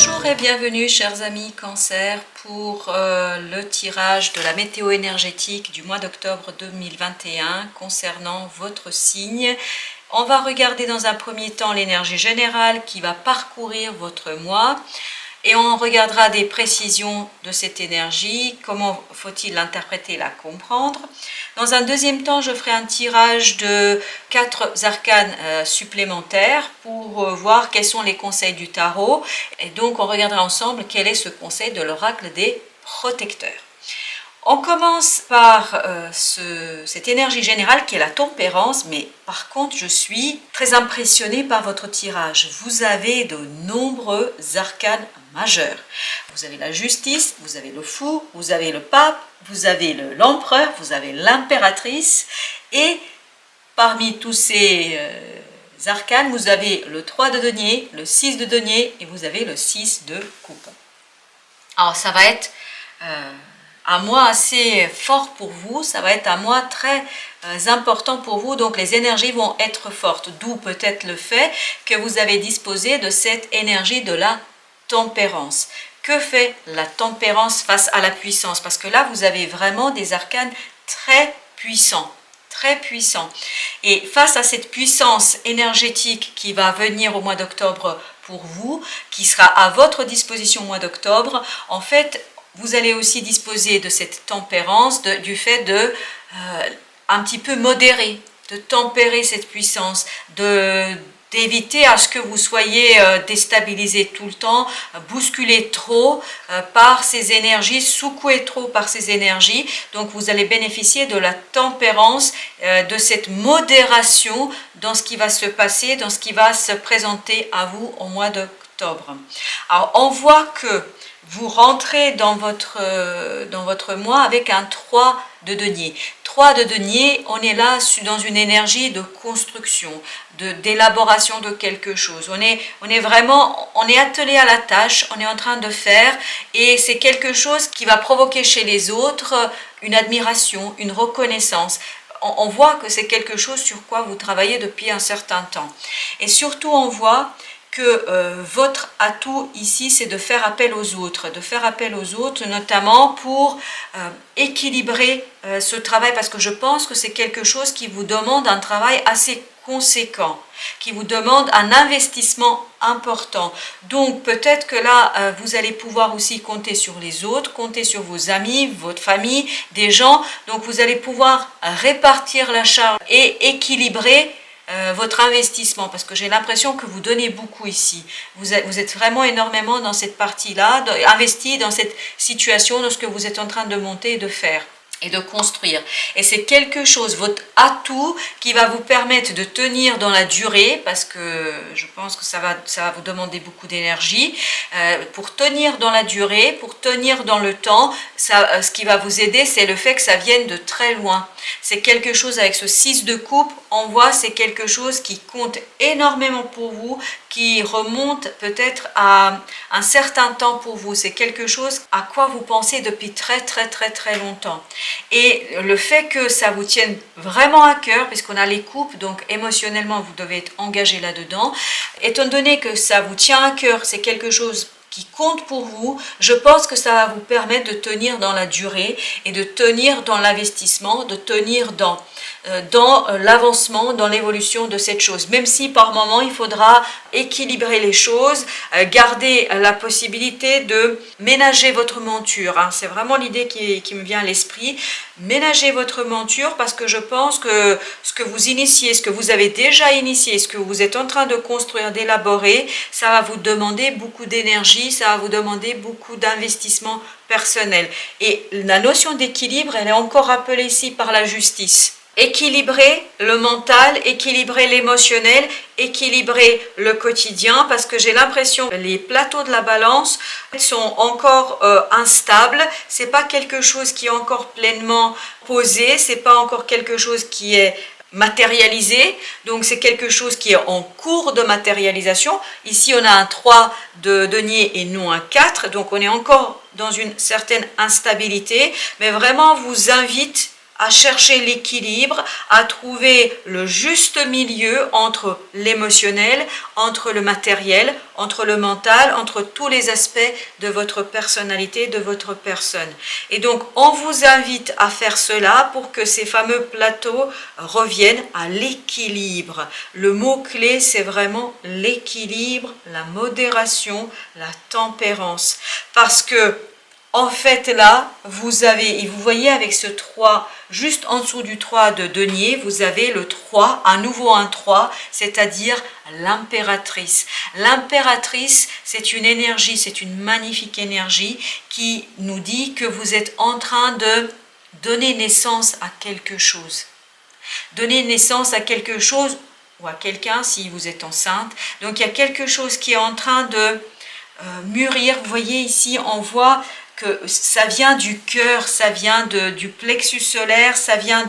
Bonjour et bienvenue chers amis Cancer pour le tirage de la météo énergétique du mois d'octobre 2021 concernant votre signe. On va regarder dans un premier temps l'énergie générale qui va parcourir votre mois et on regardera des précisions de cette énergie, comment faut-il l'interpréter et la comprendre. Dans un deuxième temps, je ferai un tirage de 4 arcanes supplémentaires pour voir quels sont les conseils du tarot. Et donc, on regardera ensemble quel est ce conseil de l'oracle des protecteurs. On commence par cette énergie générale qui est la tempérance, mais par contre, je suis très impressionnée par votre tirage. Vous avez de nombreux arcanes majeurs. Vous avez la justice, vous avez le fou, vous avez le pape, vous avez l'empereur, vous avez l'impératrice, et parmi tous ces arcanes, vous avez le 3 de denier, le 6 de denier, et vous avez le 6 de coupe. Alors, ça va être un mois assez fort pour vous, ça va être un mois très important pour vous, donc les énergies vont être fortes, d'où peut-être le fait que vous avez disposé de cette énergie de la tempérance. Que fait la tempérance face à la puissance? Parce que là, vous avez vraiment des arcanes très puissants. Très puissant. Et face à cette puissance énergétique qui va venir au mois d'octobre pour vous, qui sera à votre disposition au mois d'octobre, en fait, vous allez aussi disposer de cette tempérance, du fait de un petit peu modérer, de tempérer cette puissance, d'éviter à ce que vous soyez déstabilisé tout le temps, bousculé trop par ces énergies, secoué trop par ces énergies. Donc vous allez bénéficier de la tempérance, de cette modération dans ce qui va se passer, dans ce qui va se présenter à vous au mois d'octobre. Alors on voit que vous rentrez dans votre mois avec un 3 de denier. 3 de denier, on est là dans une énergie de construction, d'élaboration de quelque chose. On est attelé à la tâche, on est en train de faire, et c'est quelque chose qui va provoquer chez les autres une admiration, une reconnaissance. On voit que c'est quelque chose sur quoi vous travaillez depuis un certain temps. Et surtout, on voit que votre atout ici, c'est de faire appel aux autres, notamment pour équilibrer ce travail, parce que je pense que c'est quelque chose qui vous demande un travail assez conséquent, qui vous demande un investissement important. Donc peut-être que là, vous allez pouvoir aussi compter sur les autres, compter sur vos amis, votre famille, des gens. Donc vous allez pouvoir répartir la charge et équilibrer votre investissement, parce que j'ai l'impression que vous donnez beaucoup ici. Vous êtes vraiment énormément dans cette partie-là, investi dans cette situation, dans ce que vous êtes en train de monter et de faire et de construire. Et c'est quelque chose, votre atout, qui va vous permettre de tenir dans la durée, parce que je pense que ça va vous demander beaucoup d'énergie. Pour tenir dans la durée, pour tenir dans le temps, ce qui va vous aider, c'est le fait que ça vienne de très loin. C'est quelque chose, avec ce 6 de coupe, on voit, c'est quelque chose qui compte énormément pour vous, qui remonte peut-être à un certain temps pour vous. C'est quelque chose à quoi vous pensez depuis très longtemps. Et le fait que ça vous tienne vraiment à cœur, puisqu'on a les coupes, donc émotionnellement vous devez être engagé là-dedans, étant donné que ça vous tient à cœur, c'est quelque chose qui compte pour vous, je pense que ça va vous permettre de tenir dans la durée et de tenir dans l'investissement, de tenir dans l'avancement, dans l'évolution de cette chose. Même si par moment il faudra équilibrer les choses, garder la possibilité de ménager votre monture. C'est vraiment l'idée qui me vient à l'esprit. Ménagez votre monture, parce que je pense que ce que vous initiez, ce que vous avez déjà initié, ce que vous êtes en train de construire, d'élaborer, ça va vous demander beaucoup d'énergie, ça va vous demander beaucoup d'investissement personnel. Et la notion d'équilibre, elle est encore rappelée ici par la justice. Équilibrer le mental, équilibrer l'émotionnel, équilibrer le quotidien, parce que j'ai l'impression que les plateaux de la balance sont encore instables. C'est pas quelque chose qui est encore pleinement posé, c'est pas encore quelque chose qui est matérialisé, donc c'est quelque chose qui est en cours de matérialisation. Ici on a un 3 de denier et non un 4, donc on est encore dans une certaine instabilité, mais vraiment vous invite à chercher l'équilibre, à trouver le juste milieu entre l'émotionnel, entre le matériel, entre le mental, entre tous les aspects de votre personnalité, de votre personne. Et donc, on vous invite à faire cela pour que ces fameux plateaux reviennent à l'équilibre. Le mot-clé, c'est vraiment l'équilibre, la modération, la tempérance. Parce que en fait, là, vous avez, et vous voyez avec ce 3, juste en dessous du 3 de denier, vous avez le 3, à nouveau un 3, c'est-à-dire l'impératrice. L'impératrice, c'est une énergie, c'est une magnifique énergie qui nous dit que vous êtes en train de donner naissance à quelque chose. Donner naissance à quelque chose, ou à quelqu'un si vous êtes enceinte. Donc, il y a quelque chose qui est en train de mûrir. Vous voyez ici, on voit que ça vient du cœur, ça vient du plexus solaire, ça vient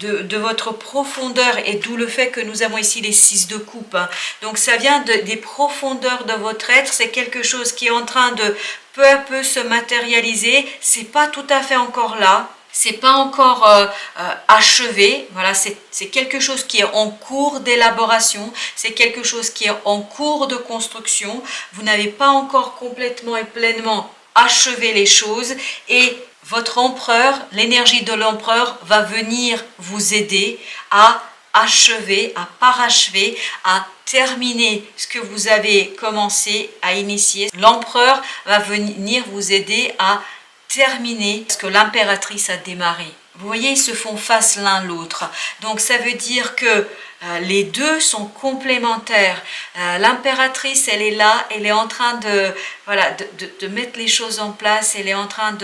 de votre profondeur, et d'où le fait que nous avons ici les 6 de coupe. Donc ça vient des profondeurs de votre être, c'est quelque chose qui est en train de peu à peu se matérialiser, c'est pas tout à fait encore là. C'est pas encore achevé, voilà, c'est quelque chose qui est en cours d'élaboration, c'est quelque chose qui est en cours de construction. Vous n'avez pas encore complètement et pleinement achevé les choses, et votre empereur, l'énergie de l'empereur va venir vous aider à achever, à parachever, à terminer ce que vous avez commencé à initier. L'empereur va venir vous aider à terminer ce que l'impératrice a démarré. Vous voyez, ils se font face l'un l'autre. Donc ça veut dire que les deux sont complémentaires. L'impératrice, elle est là, elle est en train de, voilà, de mettre les choses en place, elle est en train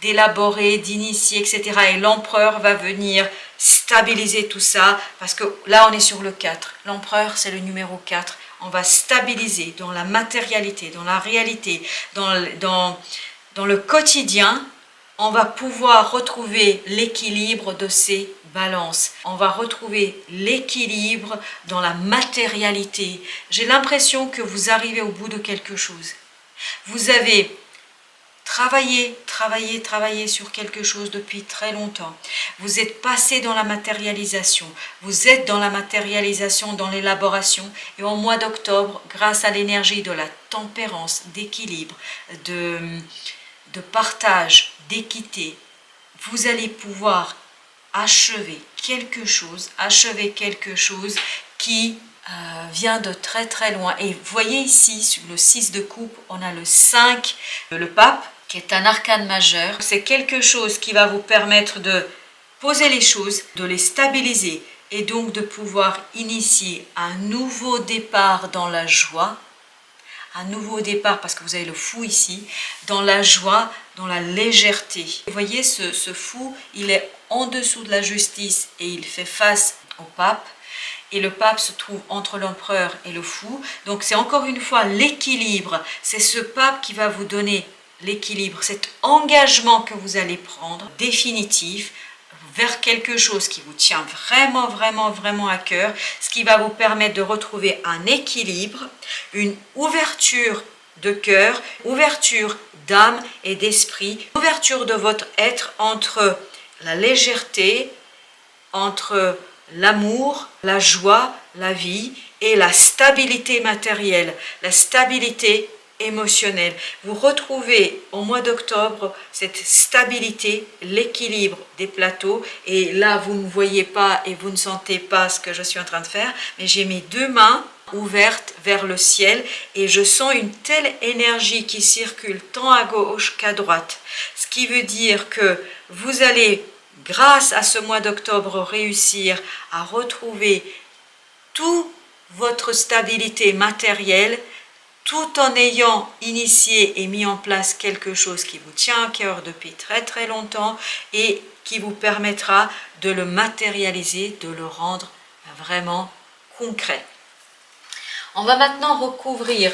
d'élaborer, d'initier, etc. Et l'empereur va venir stabiliser tout ça, parce que là on est sur le 4. L'empereur, c'est le numéro 4. On va stabiliser dans la matérialité, dans la réalité, dans le quotidien. On va pouvoir retrouver l'équilibre de ces balances. On va retrouver l'équilibre dans la matérialité. J'ai l'impression que vous arrivez au bout de quelque chose. Vous avez travaillé sur quelque chose depuis très longtemps. Vous êtes passé dans la matérialisation. Vous êtes dans la matérialisation, dans l'élaboration. Et au mois d'octobre, grâce à l'énergie de la tempérance, d'équilibre, de partage, d'équité, vous allez pouvoir achever quelque chose qui vient de très très loin. Et vous voyez ici, sur le 6 de coupe, on a le 5, le pape, qui est un arcane majeur. C'est quelque chose qui va vous permettre de poser les choses, de les stabiliser, et donc de pouvoir initier un nouveau départ dans la joie. Un nouveau départ, parce que vous avez le fou ici, dans la joie, dans la légèreté. Vous voyez, ce fou, il est en dessous de la justice et il fait face au pape. Et le pape se trouve entre l'empereur et le fou. Donc c'est encore une fois l'équilibre. C'est ce pape qui va vous donner l'équilibre, cet engagement que vous allez prendre, définitif, vers quelque chose qui vous tient vraiment à cœur, ce qui va vous permettre de retrouver un équilibre, une ouverture de cœur, ouverture d'âme et d'esprit, ouverture de votre être entre la légèreté, entre l'amour, la joie, la vie et la stabilité matérielle, la stabilité émotionnelle. Vous retrouvez au mois d'octobre cette stabilité, l'équilibre des plateaux, et là vous ne voyez pas et vous ne sentez pas ce que je suis en train de faire, mais j'ai mes deux mains ouvertes vers le ciel et je sens une telle énergie qui circule tant à gauche qu'à droite, ce qui veut dire que vous allez, grâce à ce mois d'octobre, réussir à retrouver toute votre stabilité matérielle, tout en ayant initié et mis en place quelque chose qui vous tient à cœur depuis très longtemps et qui vous permettra de le matérialiser, de le rendre vraiment concret. On va maintenant recouvrir,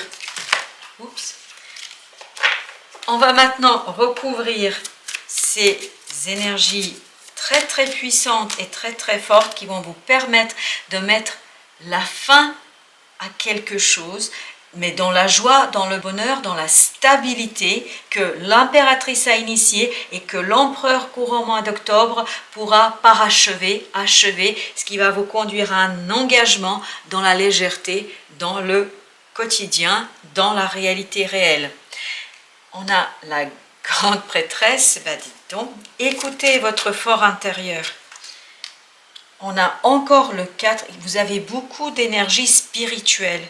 ces énergies très puissantes et très fortes qui vont vous permettre de mettre la fin à quelque chose, mais dans la joie, dans le bonheur, dans la stabilité que l'impératrice a initiée et que l'empereur courant mois d'octobre pourra parachever, achever, ce qui va vous conduire à un engagement dans la légèreté, dans le quotidien, dans la réalité réelle. On a la grande prêtresse, dites donc, écoutez votre fort intérieur. On a encore le 4, vous avez beaucoup d'énergie spirituelle.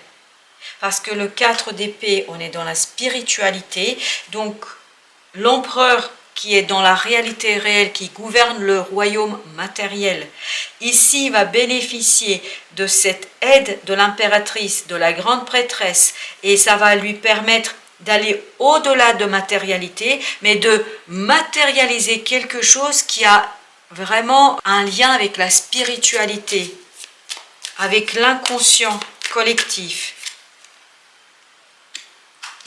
Parce que le 4 d'épée, on est dans la spiritualité. Donc, l'empereur qui est dans la réalité réelle, qui gouverne le royaume matériel, ici va bénéficier de cette aide de l'impératrice, de la grande prêtresse, et ça va lui permettre d'aller au-delà de matérialité, mais de matérialiser quelque chose qui a vraiment un lien avec la spiritualité, avec l'inconscient collectif.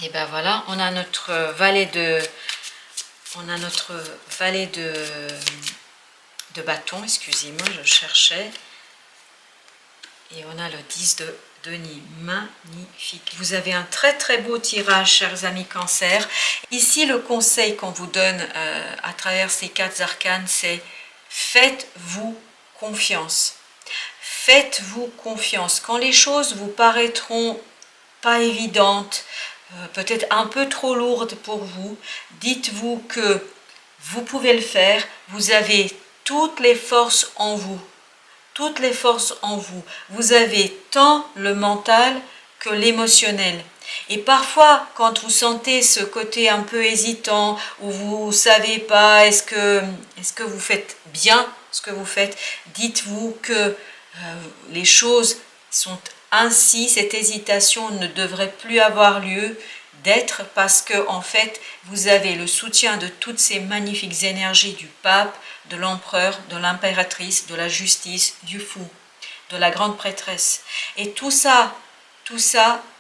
Et ben voilà, on a notre valet de bâton, excusez-moi, je cherchais. Et on a le 10 de denier, magnifique. Vous avez un très très beau tirage, chers amis Cancer. Ici, le conseil qu'on vous donne à travers ces 4 arcanes, c'est faites-vous confiance. Faites-vous confiance. Quand les choses vous paraîtront pas évidentes, peut-être un peu trop lourdes pour vous, dites-vous que vous pouvez le faire. Vous avez toutes les forces en vous. Toutes les forces en vous. Vous avez tant le mental que l'émotionnel. Et parfois, quand vous sentez ce côté un peu hésitant, où vous ne savez pas, est-ce que vous faites bien ce que vous faites, dites-vous que les choses sont ainsi, cette hésitation ne devrait plus avoir lieu d'être parce que en fait, vous avez le soutien de toutes ces magnifiques énergies du pape, de l'empereur, de l'impératrice, de la justice, du fou, de la grande prêtresse. Et tout ça,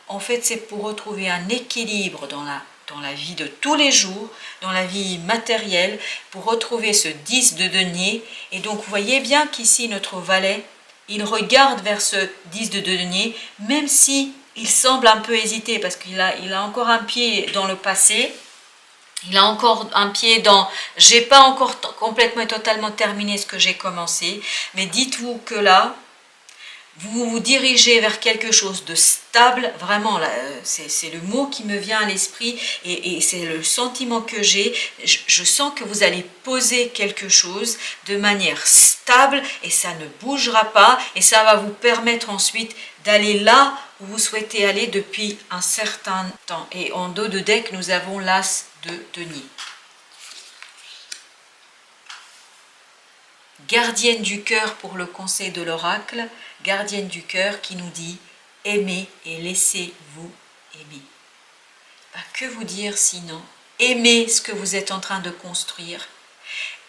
en fait, c'est pour retrouver un équilibre dans la vie de tous les jours, dans la vie matérielle, pour retrouver ce 10 de denier. Et donc, vous voyez bien qu'ici, notre valet, il regarde vers ce 10 de denier, même si il semble un peu hésiter, parce qu'il a encore un pied dans le passé, il a encore un pied dans « j'ai pas encore complètement et totalement terminé ce que j'ai commencé », mais dites-vous que là, vous vous dirigez vers quelque chose de stable, vraiment, c'est le mot qui me vient à l'esprit et c'est le sentiment que j'ai. Je sens que vous allez poser quelque chose de manière stable et ça ne bougera pas et ça va vous permettre ensuite d'aller là où vous souhaitez aller depuis un certain temps. Et en dos de deck, nous avons l'As de denier. Gardienne du cœur pour le conseil de l'oracle, gardienne du cœur qui nous dit « Aimez et laissez-vous aimer ». Que vous dire sinon? Aimez ce que vous êtes en train de construire.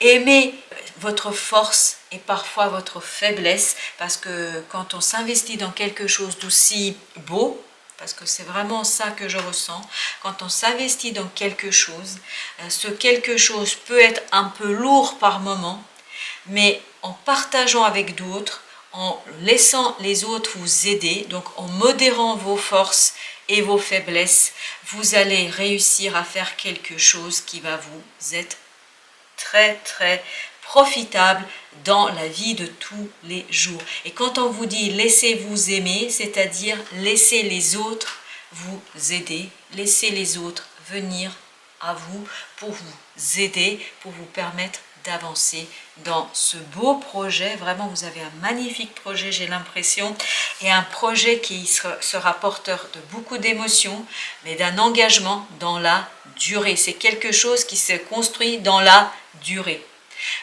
Aimez votre force et parfois votre faiblesse, parce que quand on s'investit dans quelque chose d'aussi beau, parce que c'est vraiment ça que je ressens, quand on s'investit dans quelque chose, ce quelque chose peut être un peu lourd par moment, mais en partageant avec d'autres, en laissant les autres vous aider, donc en modérant vos forces et vos faiblesses, vous allez réussir à faire quelque chose qui va vous être très très profitable dans la vie de tous les jours. Et quand on vous dit laissez-vous aimer, c'est-à-dire laissez les autres vous aider, laissez les autres venir à vous pour vous aider, pour vous permettre d'avancer dans ce beau projet. Vraiment, vous avez un magnifique projet, j'ai l'impression, et un projet qui sera porteur de beaucoup d'émotions, mais d'un engagement dans la durée. C'est quelque chose qui se construit dans la durée.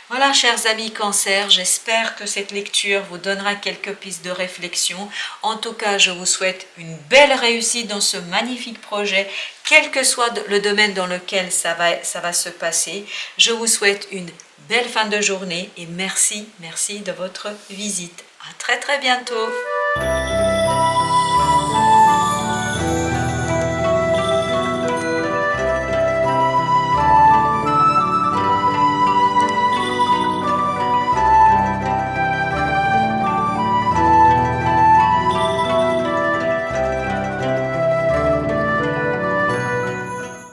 Voilà, chers amis Cancer, j'espère que cette lecture vous donnera quelques pistes de réflexion. En tout cas, je vous souhaite une belle réussite dans ce magnifique projet, quel que soit le domaine dans lequel ça va se passer. Je vous souhaite une belle fin de journée et merci de votre visite. À très très bientôt.